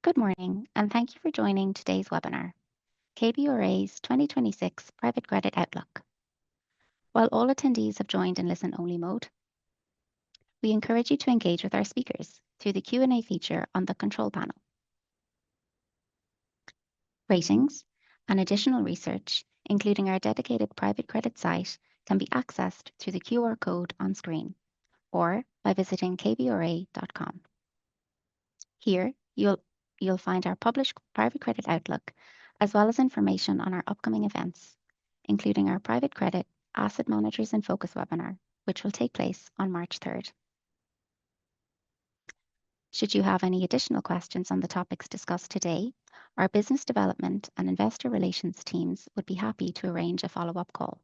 Good morning, and thank you for joining today's webinar, KBRA's 2026 Private Credit Outlook. While all attendees have joined in listen-only mode, we encourage you to engage with our speakers through the Q&A feature on the control panel. Ratings and additional research, including our dedicated private credit site, can be accessed through the QR code on screen or by visiting kbra.com. Here, you'll find our published private credit outlook, as well as information on our upcoming events, including our Private Credit Asset Managers in Focus webinar, which will take place on March 3rd. Should you have any additional questions on the topics discussed today, our business development and investor relations teams would be happy to arrange a follow-up call.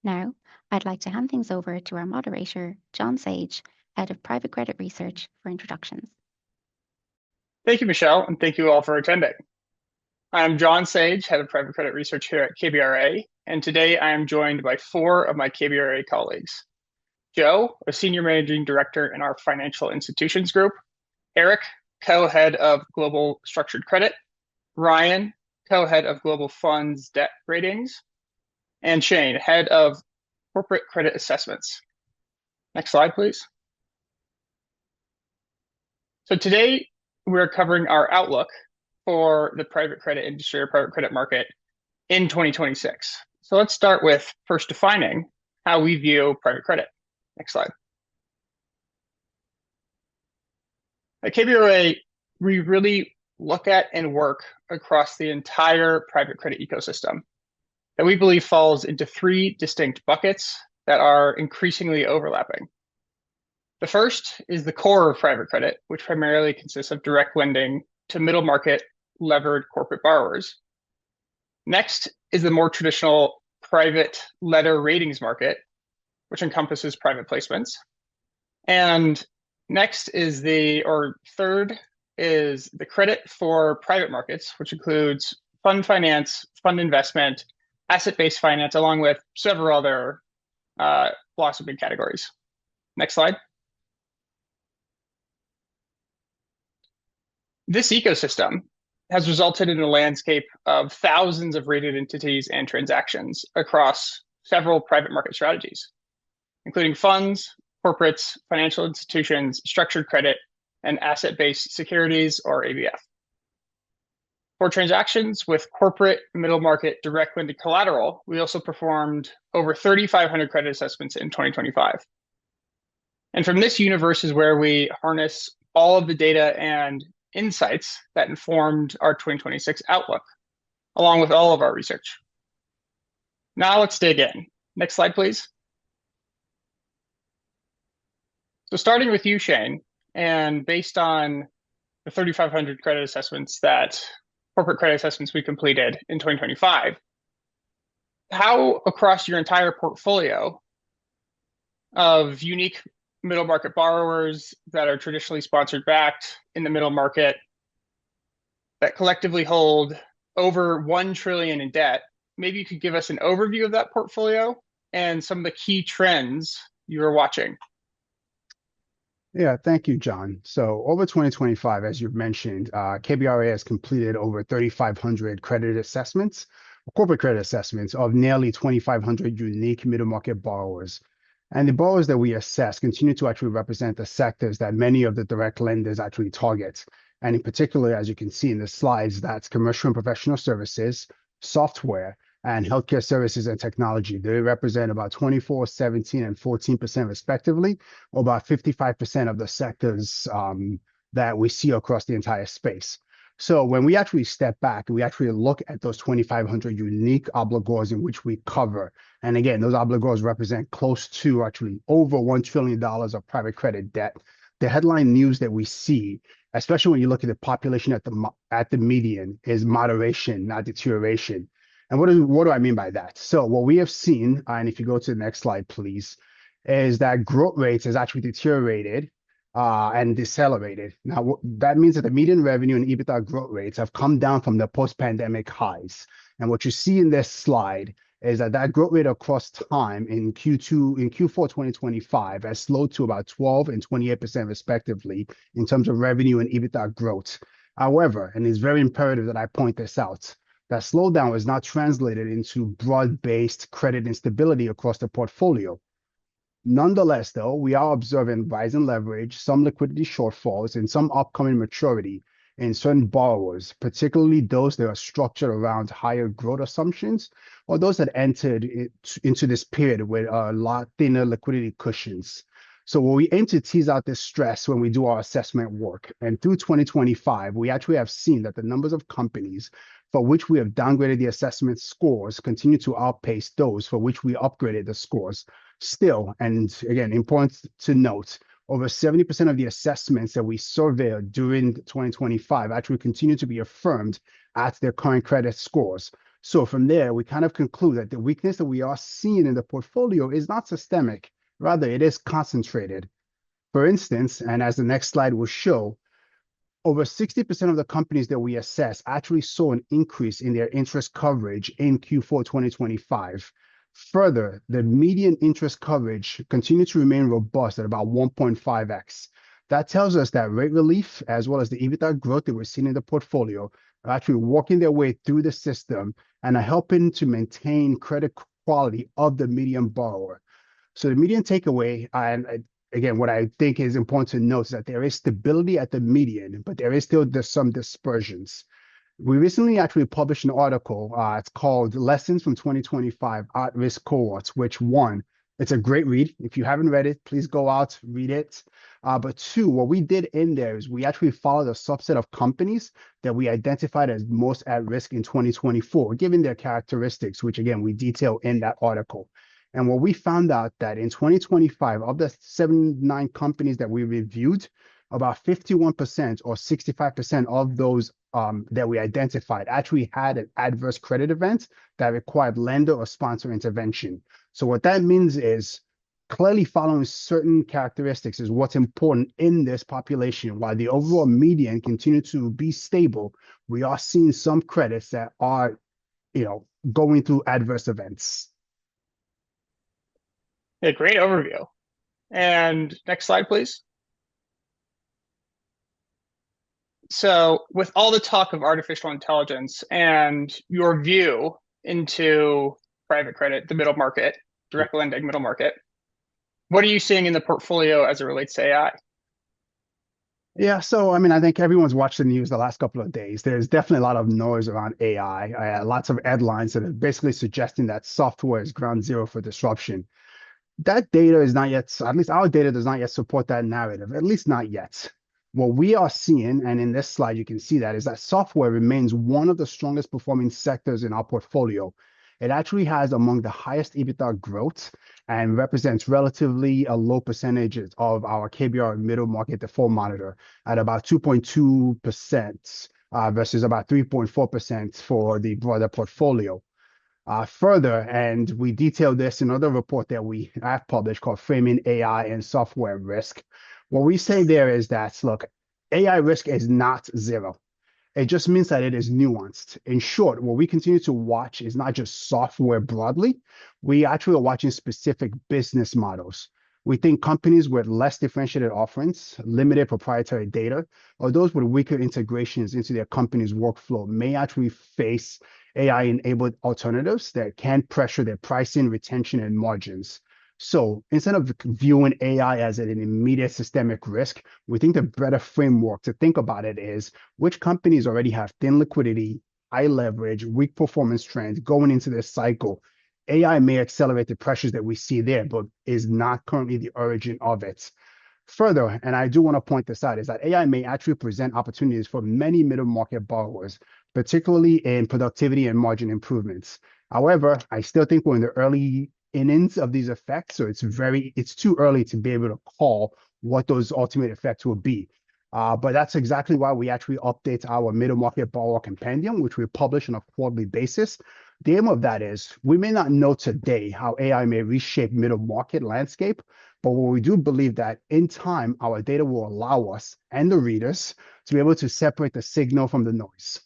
Now, I'd like to hand things over to our moderator, John Sage, Head of Private Credit Research, for introductions. Thank you, Michelle, and thank you all for attending. I'm John Sage, Head of Private Credit Research here at KBRA, and today I am joined by 4 of my KBRA colleagues. Joe, a Senior Managing Director in our Financial Institutions Group, Eric, Co-Head of Global Structured Credit, Ryan, Co-Head of Global Funds Debt Ratings, and Shane, Head of Corporate Credit Assessments. Next slide, please. So today, we're covering our outlook for the private credit industry or private credit market in 2026. So let's start with first defining how we view private credit. Next slide. At KBRA, we really look at and work across the entire private credit ecosystem that we believe falls into 3 distinct buckets that are increasingly overlapping. The first is the core of private credit, which primarily consists of direct lending to middle market levered corporate borrowers. Next is the more traditional private letter ratings market, which encompasses private placements. And next is third is the credit for private markets, which includes fund finance, fund investment, asset-based finance, along with several other blossoming categories. Next slide. This ecosystem has resulted in a landscape of thousands of rated entities and transactions across several private market strategies, including funds, corporates, financial institutions, structured credit, and asset-based securities, or ABF. For transactions with corporate middle market direct lending collateral, we also performed over 3,500 credit assessments in 2025. And from this universe is where we harness all of the data and insights that informed our 2026 outlook, along with all of our research. Now let's dig in. Next slide, please. So starting with you, Shane, and based on the 3,500 credit assessments corporate credit assessments we completed in 2025, how across your entire portfolio of unique middle market borrowers that are traditionally sponsored backed in the middle market that collectively hold over $1 trillion in debt, maybe you could give us an overview of that portfolio and some of the key trends you are watching. Yeah, thank you, John. So over 2025, as you've mentioned, KBRA has completed over 3,500 credit assessments, corporate credit assessments of nearly 2,500 unique middle market borrowers. And the borrowers that we assess continue to actually represent the sectors that many of the direct lenders actually target. And in particular, as you can see in the slides, that's commercial and professional services, software, and healthcare services and technology. They represent about 24, 17, and 14% respectively, or about 55% of the sectors that we see across the entire space. So when we actually step back, we actually look at those 2,500 unique obligors in which we cover. And again, those obligors represent close to actually over $1 trillion of private credit debt. The headline news that we see, especially when you look at the population at the median, is moderation, not deterioration. And what do I mean by that? So what we have seen, and if you go to the next slide, please, is that growth rates has actually deteriorated and decelerated. Now, that means that the median revenue and EBITDA growth rates have come down from the post-pandemic highs. And what you see in this slide is that that growth rate across time in Q4 2025 has slowed to about 12 and 28% respectively in terms of revenue and EBITDA growth. However, and it's very imperative that I point this out, that slowdown was not translated into broad-based credit instability across the portfolio. Nonetheless, though, we are observing rising leverage, some liquidity shortfalls, and some upcoming maturity in certain borrowers, particularly those that are structured around higher growth assumptions or those that entered into this period with a lot thinner liquidity cushions. So we aim to tease out this stress when we do our assessment work. And through 2025, we actually have seen that the numbers of companies for which we have downgraded the assessment scores continue to outpace those for which we upgraded the scores. Still, and again, important to note, over 70% of the assessments that we surveyed during 2025 actually continue to be affirmed at their current credit scores. So from there, we kind of conclude that the weakness that we are seeing in the portfolio is not systemic, rather it is concentrated. For instance, and as the next slide will show, over 60% of the companies that we assess actually saw an increase in their interest coverage in Q4 2025. Further, the median interest coverage continued to remain robust at about 1.5x. That tells us that rate relief, as well as the EBITDA growth that we're seeing in the portfolio, are actually working their way through the system and are helping to maintain credit quality of the median borrower. So the median takeaway, and again, what I think is important to note is that there is stability at the median, but there is still some dispersions. We recently actually published an article. It's called Lessons from 2025 At-Risk Cohorts, which one, it's a great read. If you haven't read it, please go out, read it. But two, what we did in there is we actually followed a subset of companies that we identified as most at risk in 2024, given their characteristics, which again, we detail in that article. And what we found out that in 2025, of the 79 companies that we reviewed, about 51% or 65% of those that we identified actually had an adverse credit event that required lender or sponsor intervention. So what that means is clearly following certain characteristics is what's important in this population. While the overall median continued to be stable, we are seeing some credits that are, going through adverse events. Yeah, great overview. And next slide, please. So with all the talk of artificial intelligence and your view into private credit, the middle market, direct lending middle market, what are you seeing in the portfolio as it relates to AI? Yeah, so I think everyone's watched the news the last couple of days. There's definitely a lot of noise around AI, lots of headlines that are basically suggesting that software is ground zero for disruption. That data is not yet, at least our data does not yet support that narrative, at least not yet. What we are seeing, and in this slide you can see that, is that software remains one of the strongest performing sectors in our portfolio. It actually has among the highest EBITDA growth and represents relatively a low percentage of our KBRA middle market default monitor at about 2.2% versus about 3.4% for the broader portfolio. Further, and we detail this in another report that we have published called Framing AI and Software Risk. What we say there is that, look, AI risk is not zero. It just means that it is nuanced. In short, what we continue to watch is not just software broadly. We actually are watching specific business models. We think companies with less differentiated offerings, limited proprietary data, or those with weaker integrations into their company's workflow may actually face AI-enabled alternatives that can pressure their pricing, retention, and margins. So instead of viewing AI as an immediate systemic risk, we think the better framework to think about it is which companies already have thin liquidity, high leverage, weak performance trends going into this cycle. AI may accelerate the pressures that we see there, but is not currently the origin of it. Further, and I do want to point this out, is that AI may actually present opportunities for many middle market borrowers, particularly in productivity and margin improvements. However, I still think we're in the early innings of these effects, so it's too early to be able to call what those ultimate effects will be. But that's exactly why we actually update our middle market borrower compendium, which we publish on a quarterly basis. The aim of that is we may not know today how AI may reshape middle market landscape, but what we do believe that in time, our data will allow us and the readers to be able to separate the signal from the noise.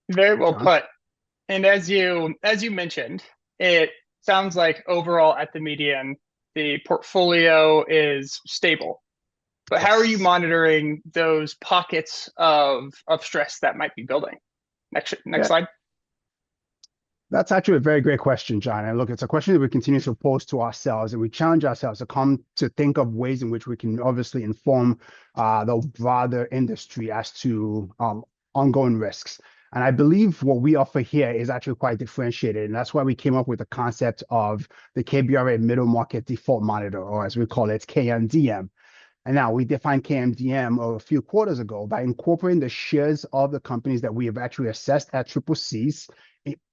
Very well John? put. And as you mentioned, it sounds like overall at the median, the portfolio is stable. But how are you monitoring those pockets of stress that might be building? Next slide. That's actually a very great question, John. And look, it's a question that we continue to pose to ourselves, and we challenge ourselves to come to think of ways in which we can obviously inform the broader industry as to ongoing risks. And I believe what we offer here is actually quite differentiated. And that's why we came up with the concept of the KBRA Middle Market Default Monitor, or as we call it, KMDM. And now we defined KMDM a few quarters ago by incorporating the shares of the companies that we have actually assessed at triple Cs,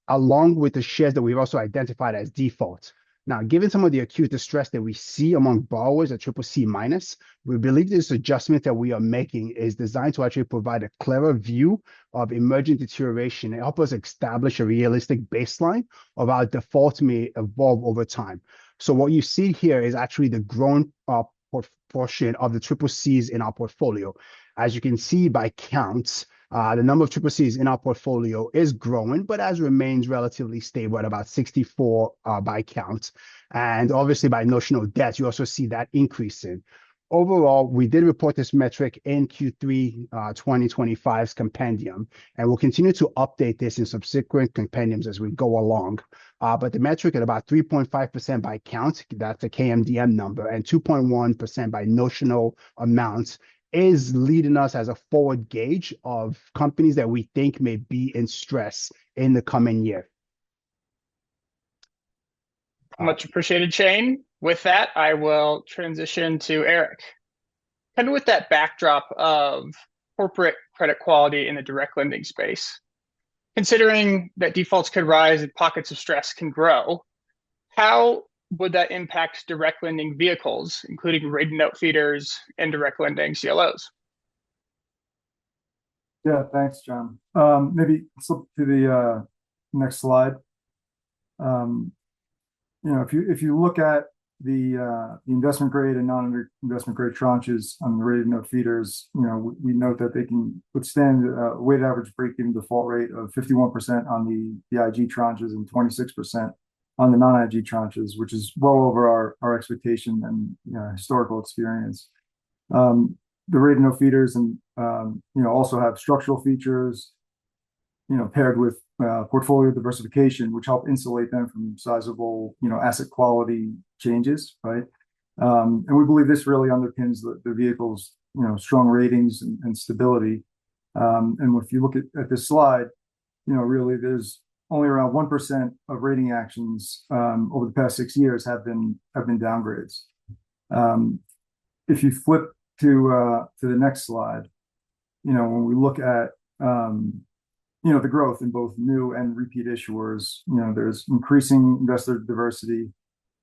along with the shares that we've also identified as default. Now, given some of the acute distress that we see among borrowers at triple C minus, we believe this adjustment that we are making is designed to actually provide a clearer view of emerging deterioration and help us establish a realistic baseline of how default may evolve over time. So what you see here is actually the growing portion of the triple Cs in our portfolio. As you can see by counts, the number of triple Cs in our portfolio is growing, but as remains relatively stable at about 64 by count. And obviously by notional debt, you also see that increasing. Overall, we did report this metric in Q3 2025's compendium, and we'll continue to update this in subsequent compendiums as we go along. But the metric at about 3.5% by count, that's a KMDM number, and 2.1% by notional amounts is leading us as a forward gauge of companies that we think may be in stress in the coming year. Much appreciated, Shane. With that, I will transition to Eric. Kind of with that backdrop of corporate credit quality in the direct lending space, considering that defaults could rise and pockets of stress can grow, how would that impact direct lending vehicles, including rated note feeders and direct lending CLOs? Yeah, thanks, John. Maybe flip to the next slide. If you look at the investment grade and non-investment grade tranches on the rated note feeders, we note that they can withstand a weighted average break-even default rate of 51% on the IG tranches and 26% on the non-IG tranches, which is well over our expectation and historical experience. The rated note feeders and also have structural features, paired with portfolio diversification, which help insulate them from sizable, asset quality changes, right? And we believe this really underpins the vehicle's, strong ratings and stability. And if you look at this slide, really there's only around 1% of rating actions over the past 6 years have been downgrades. If you flip to the next slide, when we look at the growth in both new and repeat issuers, there's increasing investor diversity.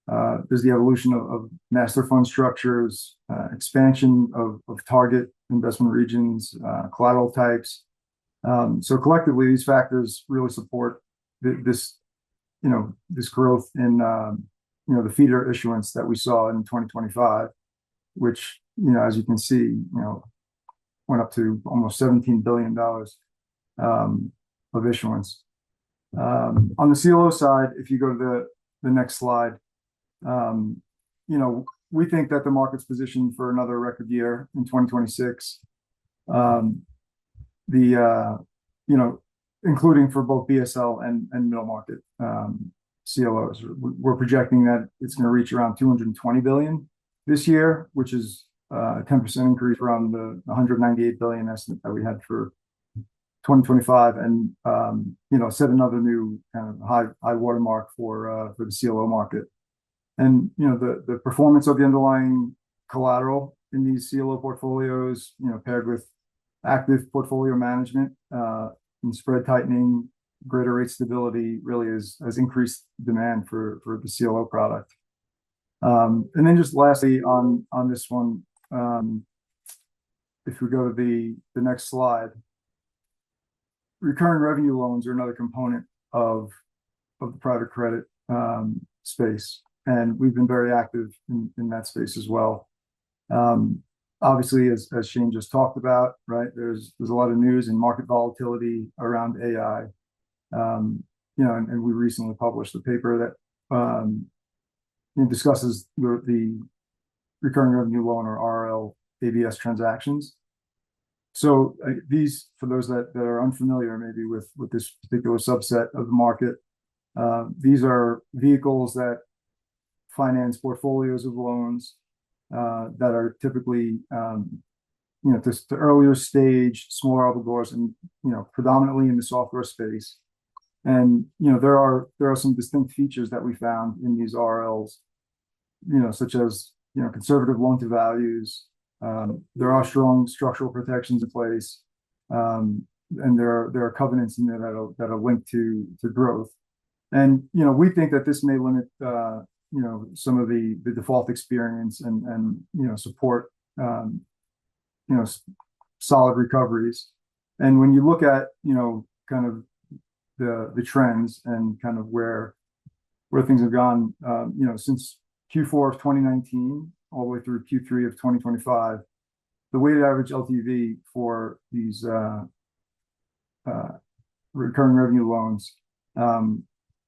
There's the evolution of master fund structures, expansion of target investment regions, collateral types. So collectively, these factors really support this growth in the feeder issuance that we saw in 2025, which as you can see, went up to almost $17 billion of issuance. On the CLO side, if you go to the next slide, we think that the market's positioned for another record year in 2026. Including for both BSL and middle market CLOs. We're projecting that it's going to reach around $220 billion this year, which is a 10% increase from the $198 billion estimate that we had for 2025, and set another new kind of high watermark for the CLO market. And the performance of the underlying collateral in these CLO portfolios, paired with active portfolio management and spread tightening, greater rate stability, really has increased demand for the CLO product. And then just lastly on this one, if we go to the next slide, recurring revenue loans are another component of the private credit space, and we've been very active in that space as well. Obviously, as Shane just talked about, right, there's a lot of news and market volatility around AI. and we recently published a paper that discusses the recurring revenue loan, or RL ABS transactions. So these, for those that are unfamiliar maybe with this particular subset of the market, these are vehicles that finance portfolios of loans that are typically just the earlier stage, smaller obligors, and predominantly in the software space. And there are some distinct features that we found in these RLs, such as conservative loan to values. There are strong structural protections in place, and there are covenants in there that are linked to growth. And we think that this may limit some of the default experience and support solid recoveries. And when you look at kind of the trends and kind of where things have gone, since Q4 of 2019 all the way through Q3 of 2025, the weighted average LTV for these recurring revenue loans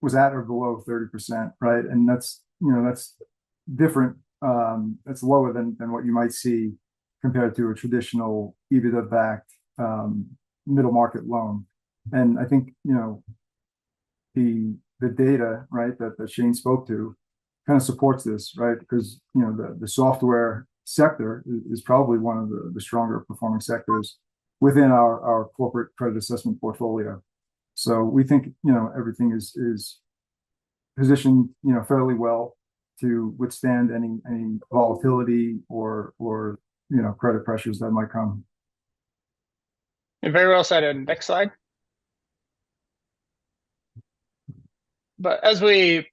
was at or below 30%, right? And that's different. That's lower than what you might see compared to a traditional EBITDA-backed middle market loan. And I think the data, right, that Shane spoke to kind of supports this, right? Because the software sector is probably one of the stronger performing sectors within our corporate credit assessment portfolio. So we think everything is positioned fairly well to withstand any volatility or credit pressures that might come. And very well said. And next slide. But as we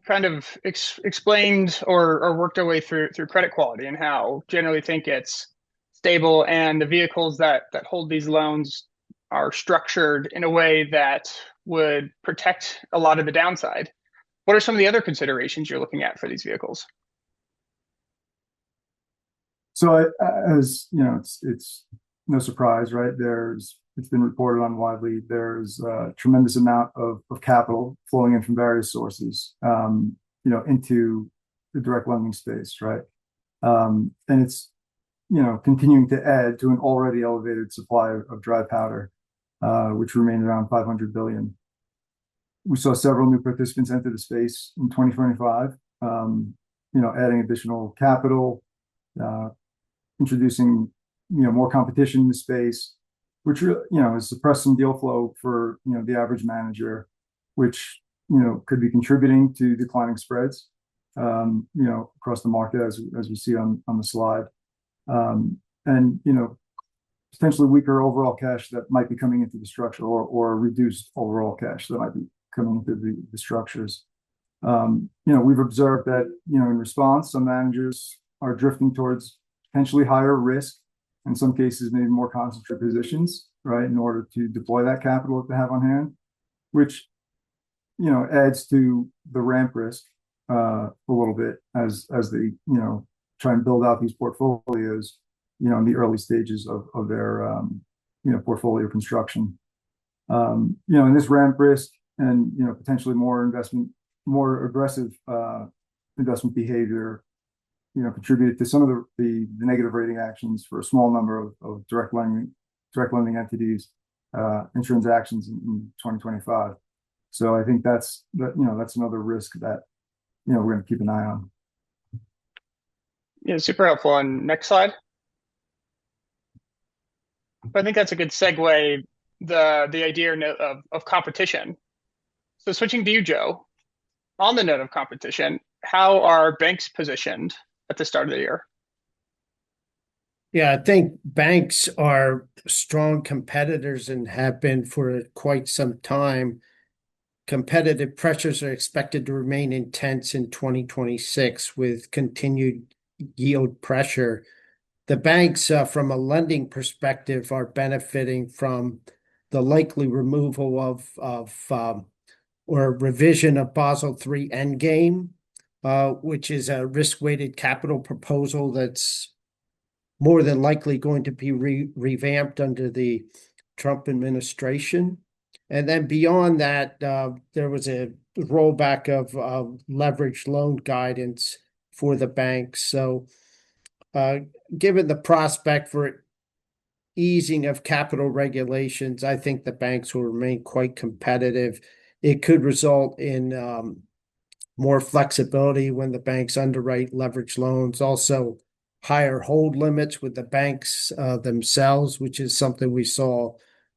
kind of explained or worked our way through credit quality and how generally think it's stable, and the vehicles that hold these loans are structured in a way that would protect a lot of the downside, what are some of the other considerations you're looking at for these vehicles? So as it's no surprise, right? It's been reported on widely. There's a tremendous amount of capital flowing in from various sources, into the direct lending space, right? And it's continuing to add to an already elevated supply of dry powder, which remained around 500 billion. We saw several new participants enter the space in 2025, adding additional capital, introducing more competition in the space, which has suppressed some deal flow for the average manager, which could be contributing to declining spreads across the market as we see on the slide, and potentially weaker overall cash that might be coming into the structure, or reduced overall cash that might be coming into the structures. We've observed that in response, some managers are drifting towards potentially higher risk, in some cases maybe more concentrated positions, right, in order to deploy that capital that they have on hand, which adds to the ramp risk a little bit as they try and build out these portfolios in the early stages of their portfolio construction. And this ramp risk and potentially more aggressive investment behavior contributed to some of the negative rating actions for a small number of direct lending entities in transactions in 2025. So I think that's another risk that we're going to keep an eye on. Yeah, super helpful. And next slide. I think that's a good segue, the idea of competition. So switching to you, Joe, on the note of competition, how are banks positioned at the start of the year? Yeah, I think banks are strong competitors and have been for quite some time. Competitive pressures are expected to remain intense in 2026 with continued yield pressure. The banks, from a lending perspective, are benefiting from the likely removal of or revision of Basel III Endgame, which is a risk-weighted capital proposal that's more than likely going to be revamped under the Trump administration. And then beyond that, there was a rollback of leveraged loan guidance for the banks. So, given the prospect for easing of capital regulations, I think the banks will remain quite competitive. It could result in more flexibility when the banks underwrite leverage loans, also higher hold limits with the banks themselves, which is something we saw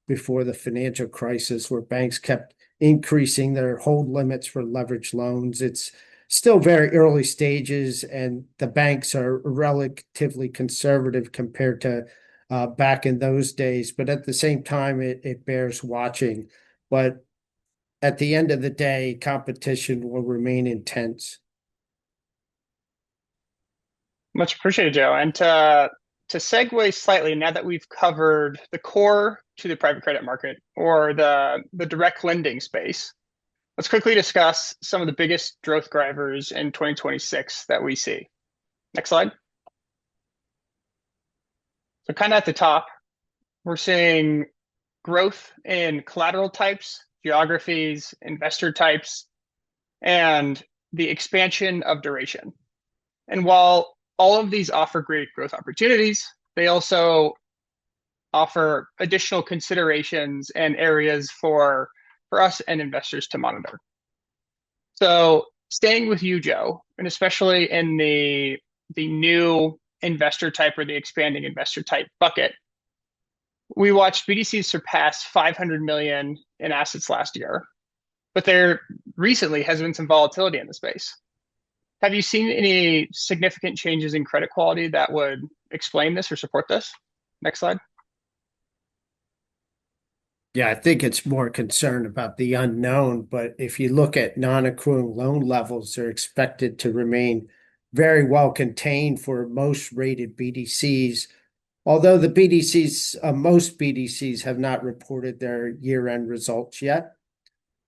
before the financial crisis, where banks kept increasing their hold limits for leverage loans. It's still very early stages, and the banks are relatively conservative compared to back in those days. But at the same time, it bears watching. But at the end of the day, competition will remain intense. Much appreciated, Joe. And to segue slightly, now that we've covered the core to the private credit market or the direct lending space, let's quickly discuss some of the biggest growth drivers in 2026 that we see. Next slide. So kind of at the top, we're seeing growth in collateral types, geographies, investor types, and the expansion of duration. And while all of these offer great growth opportunities, they also offer additional considerations and areas for us and investors to monitor. So staying with you, Joe, and especially in the new investor type or the expanding investor type bucket, we watched BDCs surpass 500 million in assets last year, but there recently has been some volatility in the space. Have you seen any significant changes in credit quality that would explain this or support this? Next slide. Yeah, I think it's more concerned about the unknown, but if you look at non-accruing loan levels, they're expected to remain very well contained for most rated BDCs. Although the BDCs, most BDCs have not reported their year-end results yet.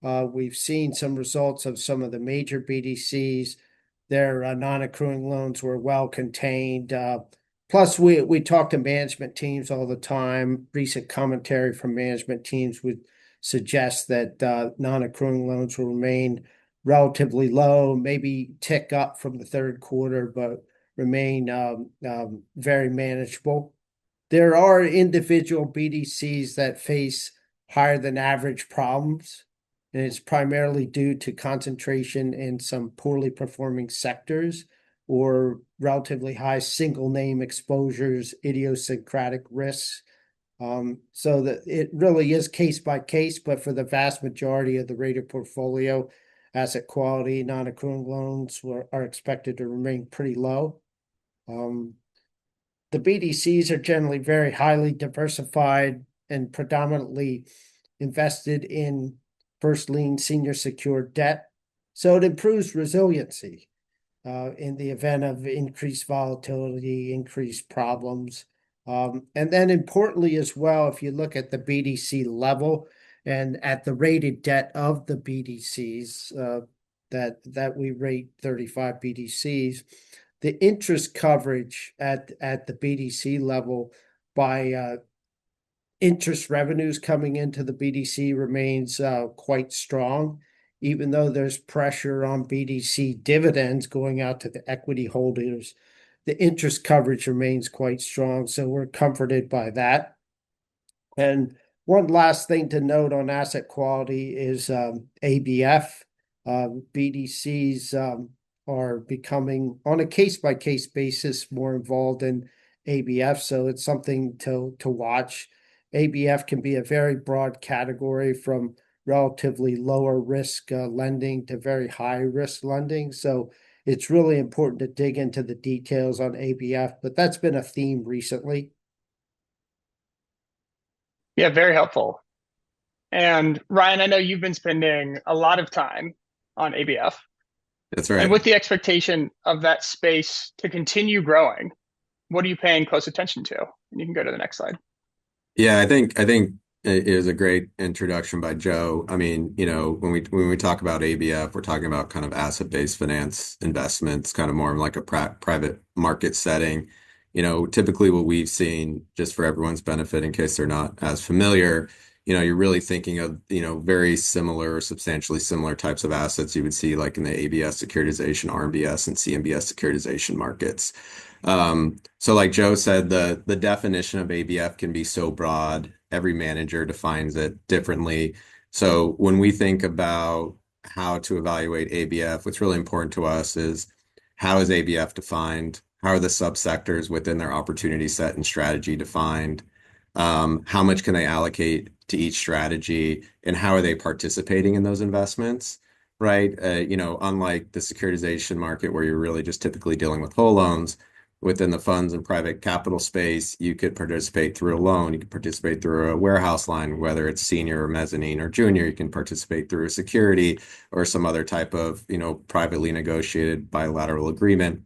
We've seen some results of some of the major BDCs. Their non-accruing loans were well contained. Plus, we talk to management teams all the time. Recent commentary from management teams would suggest that non-accruing loans will remain relatively low, maybe tick up from the third quarter, but remain very manageable. There are individual BDCs that face higher than average problems, and it's primarily due to concentration in some poorly performing sectors or relatively high single name exposures, idiosyncratic risks. So that it really is case by case, but for the vast majority of the rated portfolio, asset quality, non-accruing loans are expected to remain pretty low. The BDCs are generally very highly diversified and predominantly invested in first lien senior secured debt. So it improves resiliency in the event of increased volatility, increased problems. And then importantly as well, if you look at the BDC level and at the rated debt of the BDCs that we rate 35 BDCs, the interest coverage at the BDC level by interest revenues coming into the BDC remains quite strong, even though there's pressure on BDC dividends going out to the equity holders. The interest coverage remains quite strong, so we're comforted by that. And one last thing to note on asset quality is ABF. BDCs are becoming, on a case-by-case basis, more involved in ABF, so it's something to watch. ABF can be a very broad category from relatively lower risk lending to very high risk lending. So it's really important to dig into the details on ABF, but that's been a theme recently. Yeah, very helpful. And Ryan, I know you've been spending a lot of time on ABF. That's right. And with the expectation of that space to continue growing, what are you paying close attention to? And you can go to the next slide. Yeah, I think it is a great introduction by Joe. I mean, when we talk about ABF, we're talking about kind of asset-based finance investments, kind of more like a private market setting. Typically what we've seen, just for everyone's benefit, in case they're not as familiar, you're really thinking of, very similar, substantially similar types of assets you would see like in the ABS securitization, RMBS, and CMBS securitization markets. So like Joe said, the definition of ABF can be so broad. Every manager defines it differently. So when we think about how to evaluate ABF, what's really important to us is how is ABF defined? How are the subsectors within their opportunity set and strategy defined? How much can they allocate to each strategy, and how are they participating in those investments? Right? Unlike the securitization market where you're really just typically dealing with whole loans, within the funds and private capital space, you could participate through a loan, you could participate through a warehouse line, whether it's senior or mezzanine or junior, you can participate through a security or some other type of, privately negotiated bilateral agreement.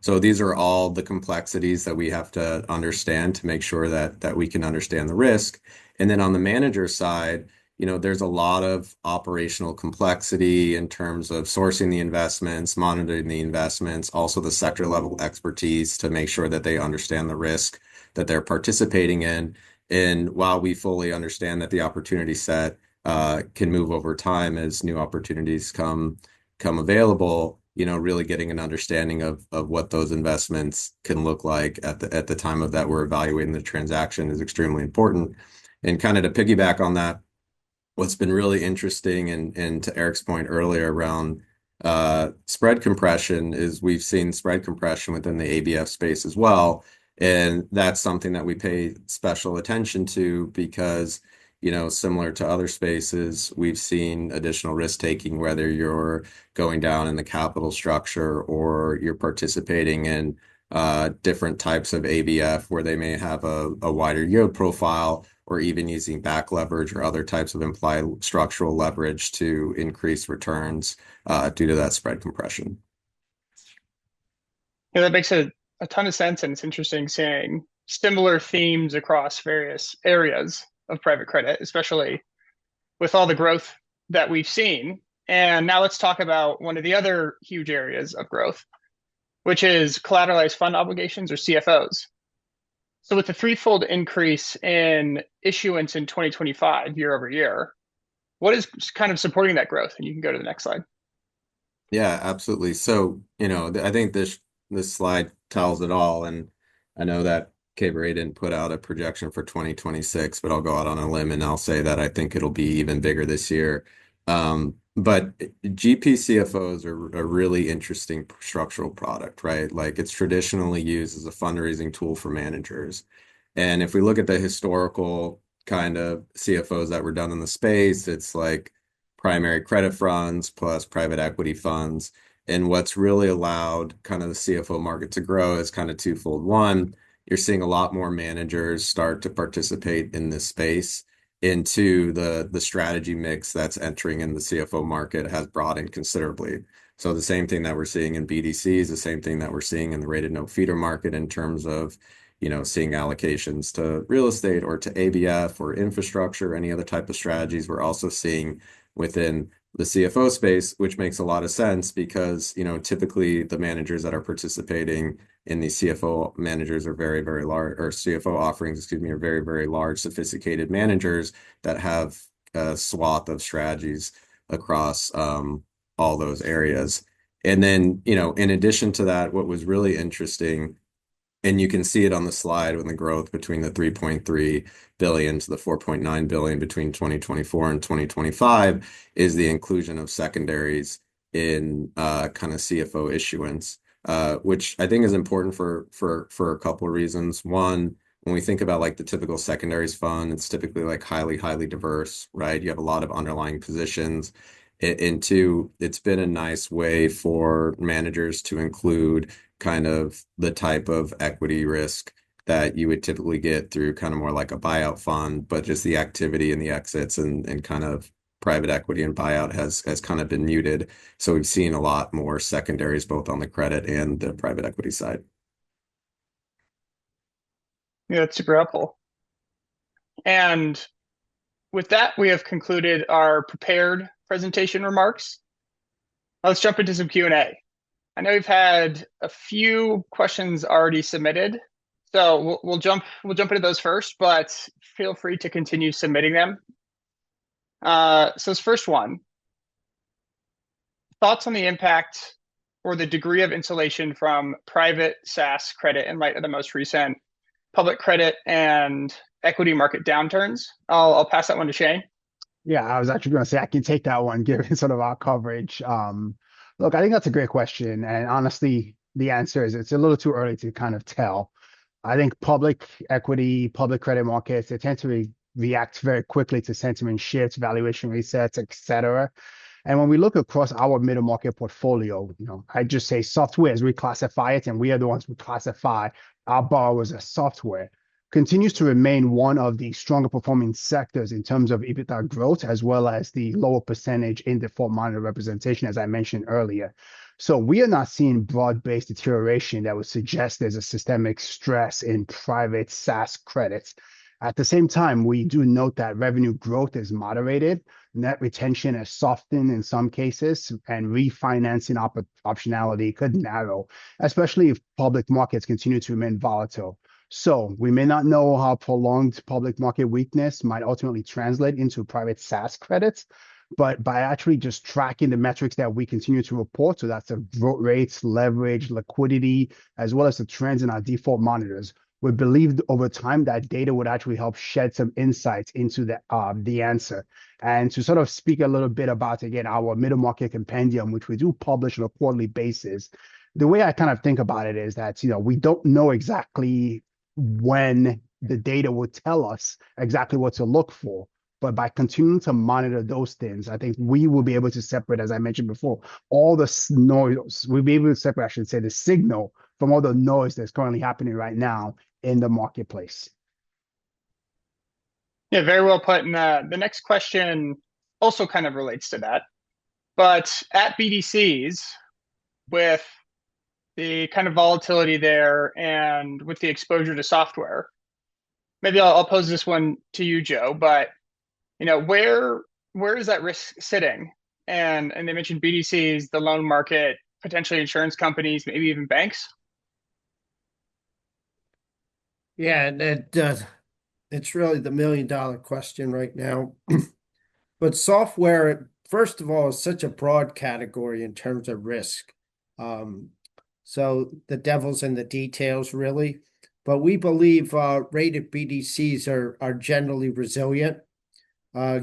So these are all the complexities that we have to understand to make sure that we can understand the risk. And then on the manager side, there's a lot of operational complexity in terms of sourcing the investments, monitoring the investments, also the sector level expertise to make sure that they understand the risk that they're participating in. And while we fully understand that the opportunity set can move over time as new opportunities come available, really getting an understanding of what those investments can look like at the time of that we're evaluating the transaction is extremely important. And kind of to piggyback on that, what's been really interesting and to Eric's point earlier around spread compression is we've seen spread compression within the ABF space as well. And that's something that we pay special attention to because, similar to other spaces, we've seen additional risk taking, whether you're going down in the capital structure or you're participating in different types of ABF where they may have a wider yield profile or even using back leverage or other types of implied structural leverage to increase returns due to that spread compression. Yeah, that makes a ton of sense, and it's interesting seeing similar themes across various areas of private credit, especially with all the growth that we've seen. And now let's talk about one of the other huge areas of growth, which is collateralized fund obligations, or CFOs. So with the threefold increase in issuance in 2025 year over year, what is kind of supporting that growth? And you can go to the next slide. Yeah, absolutely. So, I think this slide tells it all. And I know that KBRA didn't put out a projection for 2026, but I'll go out on a limb and I'll say that I think it'll be even bigger this year. But GP CFOs are a really interesting structural product, right? Like it's traditionally used as a fundraising tool for managers. And if we look at the historical kind of CFOs that were done in the space, it's like primary credit funds plus private equity funds. And what's really allowed kind of the CFO market to grow is kind of twofold. One, you're seeing a lot more managers start to participate in this space. Into the strategy mix that's entering in the CFO market has broadened considerably. So the same thing that we're seeing in BDCs, the same thing that we're seeing in the rated note feeder market in terms of, seeing allocations to real estate or to ABF or infrastructure, any other type of strategies, we're also seeing within the CFO space, which makes a lot of sense because, typically the managers that are participating in these CFO managers are very, very large, or CFO offerings, excuse me, are very, very large, sophisticated managers that have a swath of strategies across all those areas. And then, in addition to that, what was really interesting, and you can see it on the slide when the growth between the 3.3 billion to the 4.9 billion between 2024 and 2025 is the inclusion of secondaries in kind of CFO issuance, which I think is important for a couple of reasons. One, when we think about like the typical secondaries fund, it's typically like highly diverse, right? You have a lot of underlying positions. And two, it's been a nice way for managers to include kind of the type of equity risk that you would typically get through kind of more like a buyout fund, but just the activity and the exits and kind of private equity and buyout has kind of been muted. So we've seen a lot more secondaries, both on the credit and the private equity side. Yeah, that's super helpful. And with that, we have concluded our prepared presentation remarks. Now let's jump into some Q&A. I know we've had a few questions already submitted, So we'll jump into those first, but feel free to continue submitting them. So this first one, thoughts on the impact or the degree of insulation from private SaaS credit in light of the most recent public credit and equity market downturns. I'll pass that one to Shane. Yeah, I was actually going to say I can take that one given sort of our coverage. Look, I think that's a great question. And honestly, the answer is it's a little too early to kind of tell. I think public equity, public credit markets, they tend to react very quickly to sentiment shifts, valuation resets, et cetera. And when we look across our middle market portfolio, I just say software as we classify it, and we are the ones who classify our borrowers as software, continues to remain one of the stronger performing sectors in terms of EBITDA growth, as well as the lower percentage in default monitor representation, as I mentioned earlier. So we are not seeing broad-based deterioration that would suggest there's a systemic stress in private SaaS credits. At the same time, we do note that revenue growth is moderated, net retention has softened in some cases, and refinancing optionality could narrow, especially if public markets continue to remain volatile. So we may not know how prolonged public market weakness might ultimately translate into private SaaS credits, but by actually just tracking the metrics that we continue to report, so that's the growth rates, leverage, liquidity, as well as the trends in our default monitors, we believed over time that data would actually help shed some insights into the answer. And to sort of speak a little bit about, again, our middle market compendium, which we do publish on a quarterly basis, the way I kind of think about it is that, we don't know exactly when the data will tell us exactly what to look for. But by continuing to monitor those things, I think we will be able to separate, as I mentioned before, all the noise. We'll be able to separate, I should say, the signal from all the noise that's currently happening right now in the marketplace. Yeah, very well put. And the next question also kind of relates to that. But at BDCs, with the kind of volatility there and with the exposure to software, maybe I'll pose this one to you, Joe, but where is that risk sitting? And they mentioned BDCs, the loan market, potentially insurance companies, maybe even banks. Yeah, and it's really the million-dollar question right now. But software, first of all, is such a broad category in terms of risk. So the devil's in the details, really. But we believe rated BDCs are generally resilient,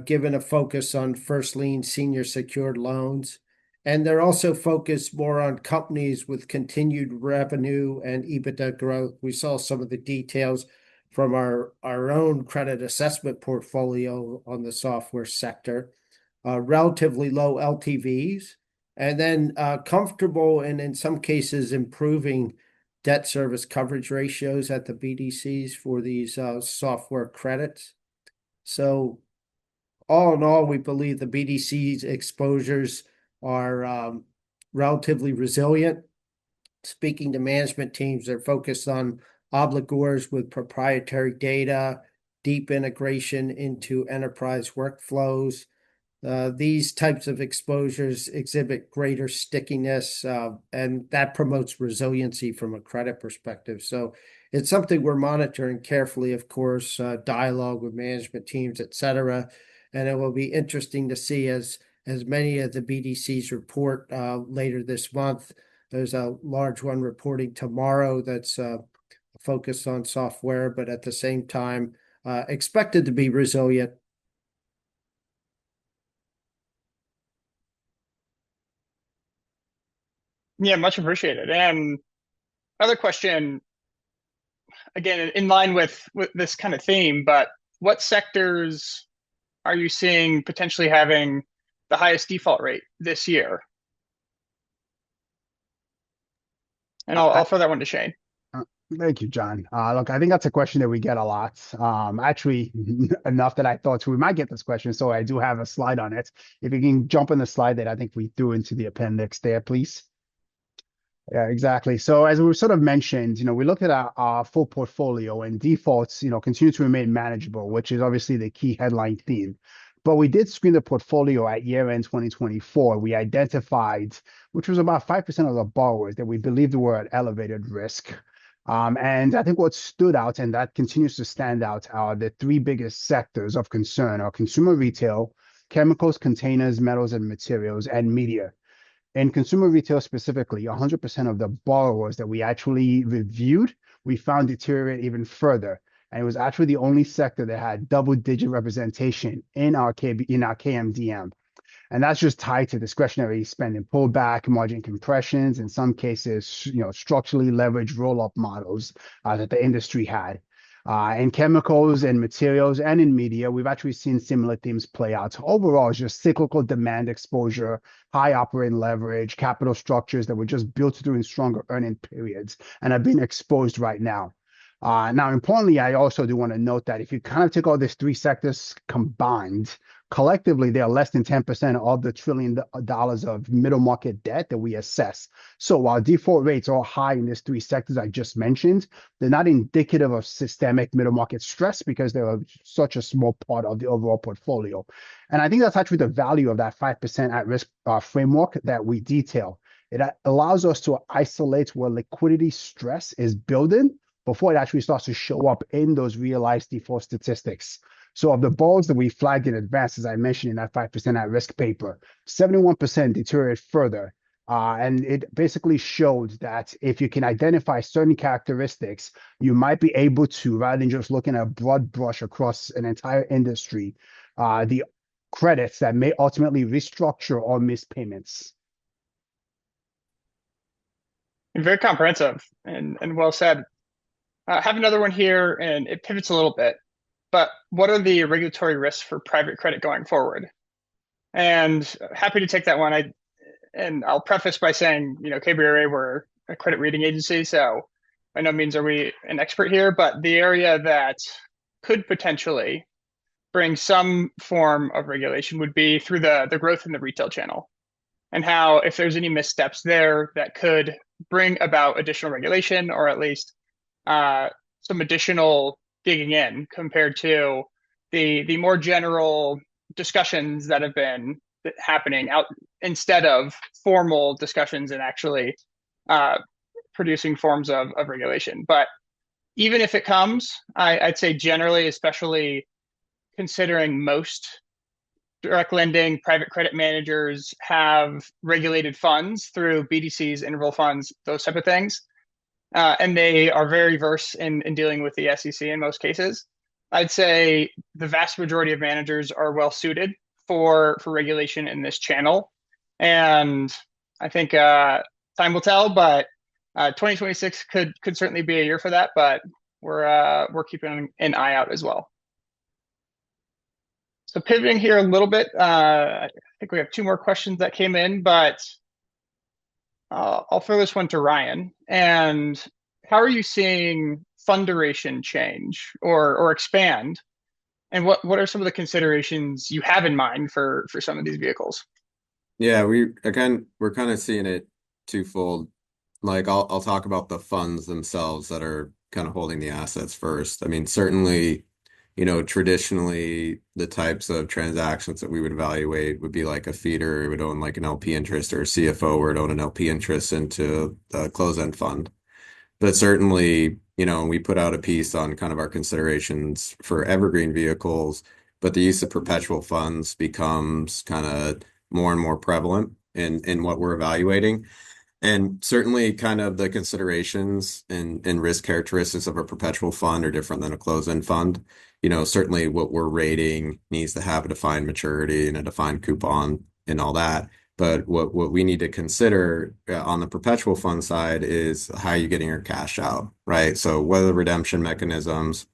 given a focus on first lien senior secured loans. And they're also focused more on companies with continued revenue and EBITDA growth. We saw some of the details from our own credit assessment portfolio on the software sector, relatively low LTVs, and then comfortable and in some cases improving debt service coverage ratios at the BDCs for these software credits. So all in all, we believe the BDC's exposures are relatively resilient. Speaking to management teams, they're focused on obligors with proprietary data, deep integration into enterprise workflows. These types of exposures exhibit greater stickiness, and that promotes resiliency from a credit perspective. So it's something we're monitoring carefully, of course, dialogue with management teams, et cetera. And it will be interesting to see as many of the BDCs report later this month. There's a large one reporting tomorrow that's focused on software, but at the same time, expected to be resilient. Yeah, much appreciated. And another question, again, in line with this kind of theme, but what sectors are you seeing potentially having the highest default rate this year? And I'll throw that one to Shane. Thank you, John. Look, I think that's a question that we get a lot. Actually, enough that I thought we might get this question, so I do have a slide on it. If you can jump on the slide that I think we threw into the appendix there, please. Yeah, exactly. So as we sort of mentioned, we look at our full portfolio, and defaults, continue to remain manageable, which is obviously the key headline theme. But we did screen the portfolio at year-end 2024. We identified, which was about 5% of the borrowers that we believed were at elevated risk. And I think what stood out and that continues to stand out are the three biggest sectors of concern are consumer retail, chemicals, containers, metals and materials, and media. In consumer retail specifically, 100% of the borrowers that we actually reviewed, we found deteriorate even further. And it was actually the only sector that had double-digit representation in our KMDM. And that's just tied to discretionary spending pullback, margin compressions, in some cases, structurally leveraged roll-up models that the industry had. In chemicals and materials and in media, we've actually seen similar themes play out. So overall, it's just cyclical demand exposure, high operating leverage, capital structures that were just built during stronger earning periods and are being exposed right now. Now, importantly, I also do want to note that if you kind of take all these three sectors combined, collectively, they are less than 10% of the $1 trillion of middle market debt that we assess. So while default rates are high in these three sectors I just mentioned, they're not indicative of systemic middle market stress because they're such a small part of the overall portfolio. And I think that's actually the value of that 5% at risk framework that we detail. It allows us to isolate where liquidity stress is building before it actually starts to show up in those realized default statistics. So of the borrowers that we flagged in advance, as I mentioned in that 5% at risk paper, 71% deteriorate further. And it basically showed that if you can identify certain characteristics, you might be able to, rather than just looking at a broad brush across an entire industry, the credits that may ultimately restructure or miss payments. Very comprehensive and well said. I have another one here, and it pivots a little bit. But what are the regulatory risks for private credit going forward? And happy to take that one. And I'll preface by saying, KBRA, we're a credit rating agency, so by no means are we an expert here. But the area that could potentially bring some form of regulation would be through the growth in the retail channel, and how if there's any missteps there that could bring about additional regulation or at least some additional digging in compared to the more general discussions that have been happening out instead of formal discussions and actually producing forms of regulation. But even if it comes, I'd say generally, especially considering most direct lending private credit managers have regulated funds through BDCs, interval funds, those type of things. And they are very versed in dealing with the SEC in most cases. I'd say the vast majority of managers are well suited for regulation in this channel. And I think time will tell, but 2026 could certainly be a year for that, but we're keeping an eye out as well. So pivoting here a little bit, I think we have two more questions that came in, but I'll throw this one to Ryan. And how are you seeing fund duration change or expand? And what are some of the considerations you have in mind for some of these vehicles? Yeah, we're kind of seeing it twofold. Like I'll talk about the funds themselves that are kind of holding the assets first. I mean, certainly, traditionally the types of transactions that we would evaluate would be like a feeder, it would own like an LP interest, or a CFO would own an LP interest into a closed-end fund. But certainly, we put out a piece on kind of our considerations for evergreen vehicles, but the use of perpetual funds becomes kind of more and more prevalent in what we're evaluating. And certainly kind of the considerations and risk characteristics of a perpetual fund are different than a closed-end fund. Certainly what we're rating needs to have a defined maturity and a defined coupon and all that. But what we need to consider on the perpetual fund side is how you're getting your cash out, right? So what are the redemption mechanisms?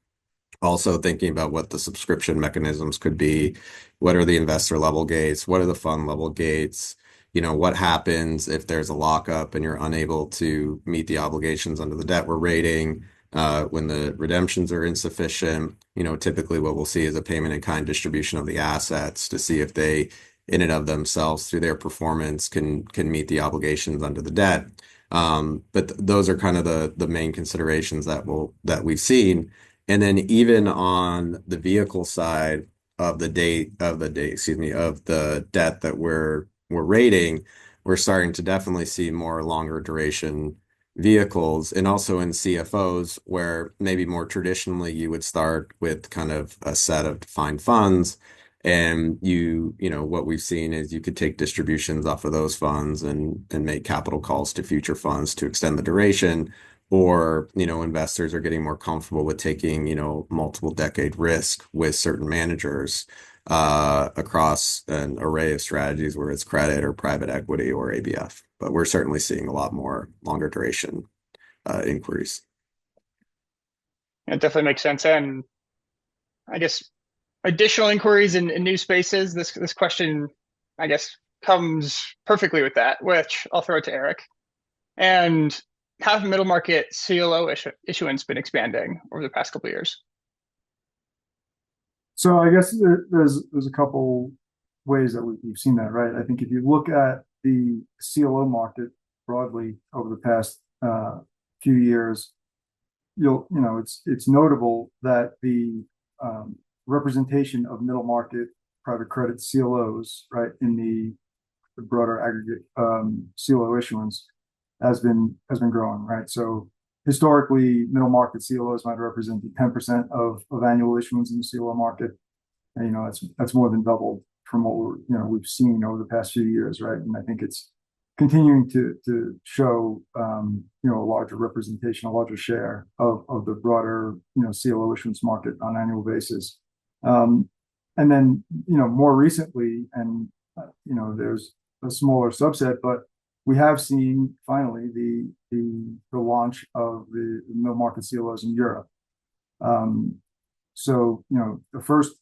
Also thinking about what the subscription mechanisms could be. What are the investor level gates? What are the fund level gates? What happens if there's a lockup and you're unable to meet the obligations under the debt we're rating? When the redemptions are insufficient, typically what we'll see is a payment in kind distribution of the assets to see if they, in and of themselves, through their performance, can meet the obligations under the debt. But those are kind of the main considerations that we've seen. And then even on the vehicle side of the debt that we're rating, we're starting to definitely see more longer duration vehicles, and also in CFOs, where maybe more traditionally you would start with kind of a set of defined funds. And what we've seen is you could take distributions off of those funds and make capital calls to future funds to extend the duration. Or, investors are getting more comfortable with taking, multiple decade risk with certain managers across an array of strategies, where it's credit or private equity or ABF. But we're certainly seeing a lot more longer duration inquiries. It definitely makes sense. And I guess additional inquiries in new spaces. This question, I guess, comes perfectly with that, which I'll throw it to Eric. And how have middle market CLO issuance been expanding over the past couple of years? So I guess there's a couple ways that we've seen that, right? I think if you look at the CLO market broadly over the past few years, it's notable that the representation of middle market private credit CLOs, right, in the broader aggregate CLO issuance has been growing, right? So historically, middle market CLOs might represent 10% of annual issuance in the CLO market, and that's more than doubled from what we've seen over the past few years, right? And I think it's continuing to show a larger representation, a larger share of the broader CLO issuance market on an annual basis. And then more recently, and there's a smaller subset, but we have seen finally the launch of the middle market CLOs in Europe. So the first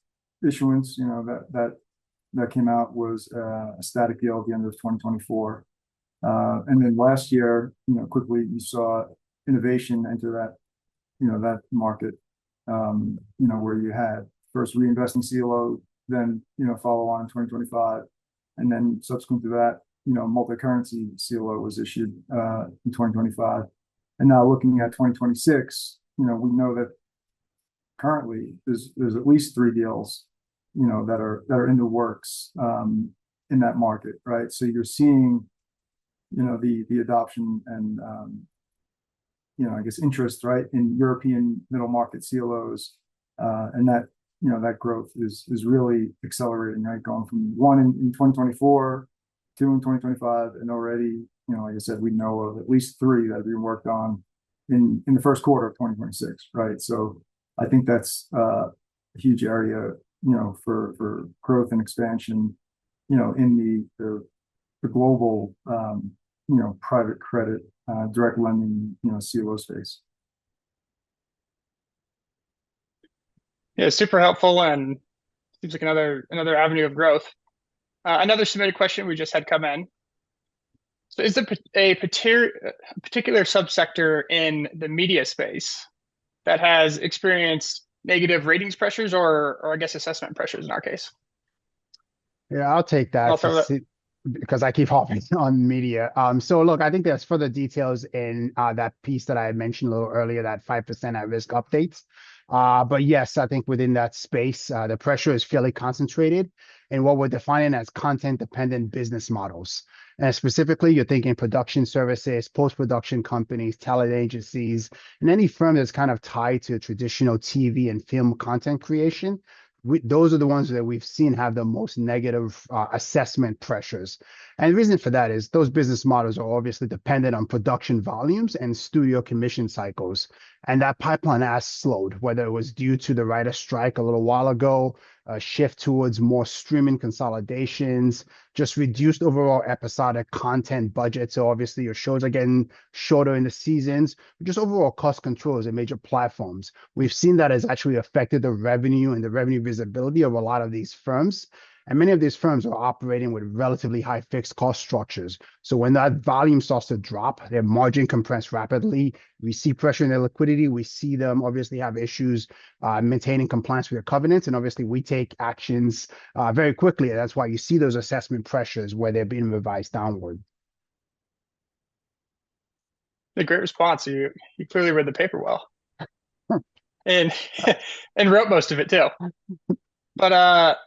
issuance that came out was a static deal at the end of 2024. And then last year, quickly you saw innovation enter that market, where you had first reinvesting CLO, then follow on in 2025, and then subsequent to that, multi-currency CLO was issued in 2025, and now looking at 2026, we know that currently there's at least 3 deals, that are in the works in that market, right? So you're seeing the adoption and I guess interest, right, in European middle market CLOs, and that growth is really accelerating, right? Going from 1 in 2024, 2 in 2025, and already, like I said, we know of at least 3 that are being worked on in the first quarter of 2026, right? So I think that's a huge area, for growth and expansion, in the global, private credit, direct lending, CLO space. Yeah, super helpful, and seems like another avenue of growth. Another submitted question we just had come in. So is there a particular subsector in the media space that has experienced negative ratings pressures or I guess assessment pressures in our case? Yeah, I'll take that because I keep hopping on media. So look, I think there's further details in that piece that I had mentioned a little earlier, that 5% at risk updates. But yes, I think within that space, the pressure is fairly concentrated in what we're defining as content-dependent business models. And specifically, you're thinking production services, post-production companies, talent agencies, and any firm that's kind of tied to traditional TV and film content creation. Those are the ones that we've seen have the most negative assessment pressures. And the reason for that is those business models are obviously dependent on production volumes and studio commission cycles. And that pipeline has slowed, whether it was due to the writer strike a little while ago, a shift towards more streaming consolidations, just reduced overall episodic content budget. So obviously your shows are getting shorter in the seasons, just overall cost controls in major platforms. We've seen that has actually affected the revenue and the revenue visibility of a lot of these firms. And many of these firms are operating with relatively high fixed cost structures. So when that volume starts to drop, their margin compress rapidly. We see pressure in their liquidity. We see them obviously have issues maintaining compliance with their covenants. And obviously we take actions very quickly. And that's why you see those assessment pressures where they're being revised downward. A great response. You clearly read the paper well. and wrote most of it too. But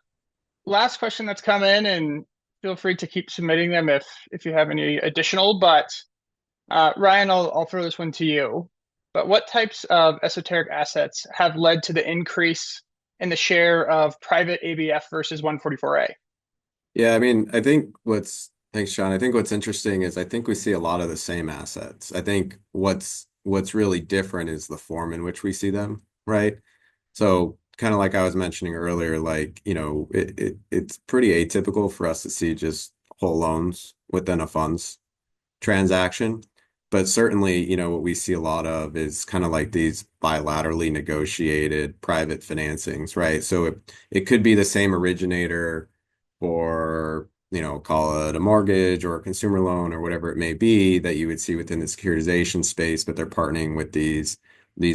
last question that's come in, and feel free to keep submitting them if you have any additional, but Ryan, I'll throw this one to you. But what types of esoteric assets have led to the increase in the share of private ABF versus 144A? Yeah, I mean, thanks, Sean. I think what's interesting is I think we see a lot of the same assets. I think what's really different is the form in which we see them, right? So kind of like I was mentioning earlier, like, it's pretty atypical for us to see just whole loans within a funds transaction. But certainly, what we see a lot of is kind of like these bilaterally negotiated private financings, right? So it could be the same originator for, call it a mortgage or a consumer loan or whatever it may be that you would see within the securitization space, but they're partnering with these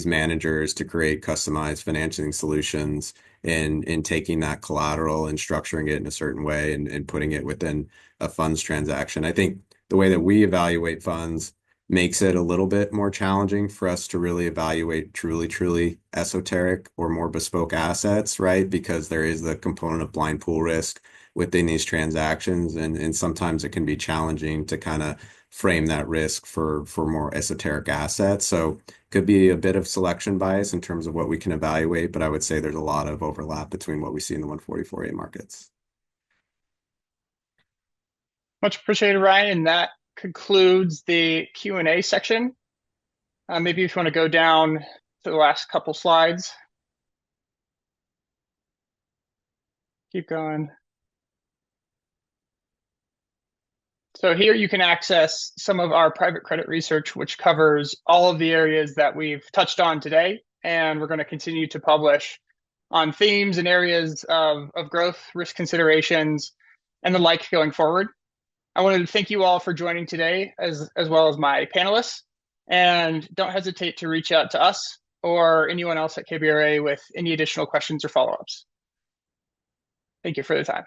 managers to create customized financing solutions and taking that collateral and structuring it in a certain way and putting it within a funds transaction. I think the way that we evaluate funds makes it a little bit more challenging for us to really evaluate truly esoteric or more bespoke assets, right? Because there is the component of blind pool risk within these transactions, and sometimes it can be challenging to kind of frame that risk for more esoteric assets. So could be a bit of selection bias in terms of what we can evaluate, but I would say there's a lot of overlap between what we see in the 144A markets. Much appreciated, Ryan. And that concludes the Q&A section. Maybe if you want to go down to the last couple slides. Keep going. So here you can access some of our private credit research, which covers all of the areas that we've touched on today. And we're going to continue to publish on themes and areas of growth, risk considerations, and the like going forward. I wanted to thank you all for joining today, as well as my panelists. And don't hesitate to reach out to us or anyone else at KBRA with any additional questions or follow-ups. Thank you for the time.